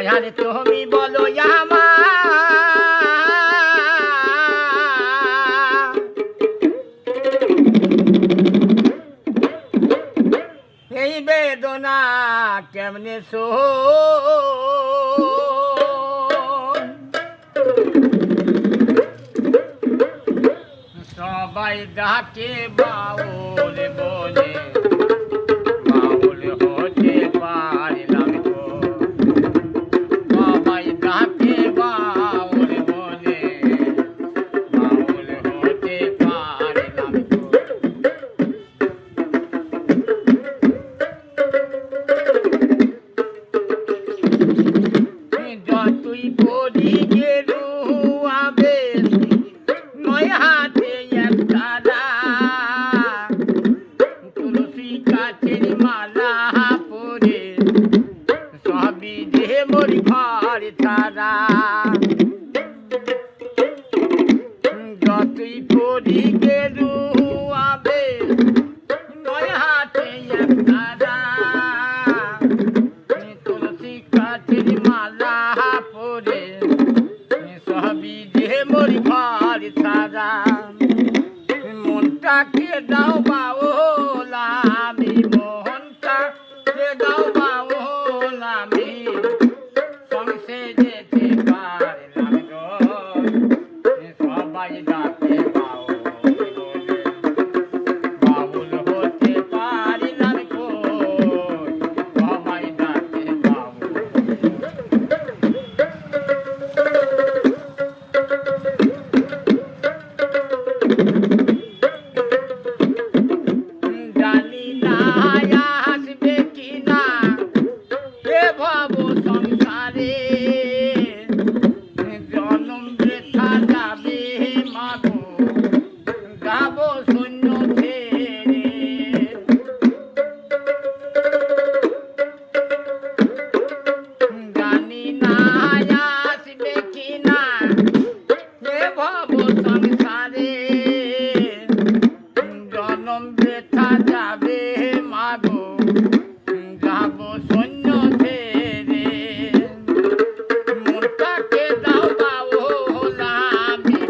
দয়াল তুমি বলো আমার এই বেদনা কেমনে সবাই ডাকে বাউল বলে বাউল হতে পারলাম গো সবাই ডাকে বাউল বলে বাউল হতে পারলাম গো যতই পড়ি গেরু আবে নয় হাতে একটা তুলসী গাছের মালা পরে সবই দেহ মোর ঘর ছাড়া যতই পড়ি গেরু আবে নয় হাতে একটা তুলসী গাছের মালা পরে সবই দেহ মোর ঘর ছাড়া মনটাকে দাও বাউল আমি মনটাকে দাও বাউল আমি সংসে যেতে পারলাম গো সবাই ডাকে বাউল বলে বাউল হতে পারলাম গো সবাই ডাকে বাউল জানি না আসবে কিনা এ ভব সংসারে জনম বৃথা যাবে মাগো যাব শূন্য ছেড়ে জানি না আসবে কিনা এ ভব সংসারে জনম বৃথা যাবে মাগো যাব শূন্য ছেড়ে মনটাকে দাও বাউল আমি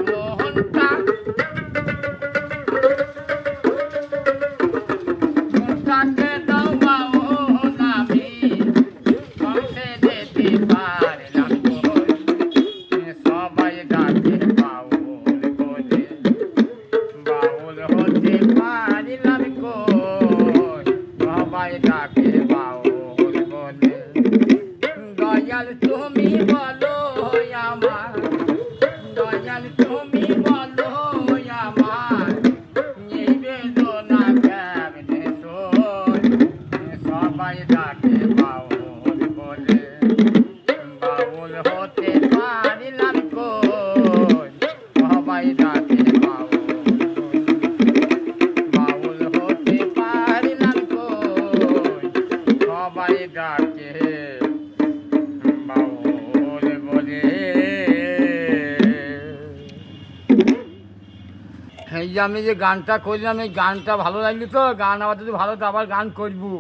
মনটাকে দাও বাউল আমি সংসে যেতে পারলাম গো সবাই ডাকে বাউল বলে বাউল হতে পারলাম গো সবাই ডাকে বাউল বলে দয়াল তুমি বলো আমার দয়াল তুমি বলো আমার এই বেদনা কেমনে সবাই ডাকে বাউল বলে বাউল হতে পারলাম গো সবাই ডাকে বাউল বাউল হতে পারলাম গো সবাই ডাকে বাউল বলে। এই যে আমি যে গানটা করলাম এই গানটা ভালো লাগলো তো গান আবার যদি ভালো তো আবার গান করবো।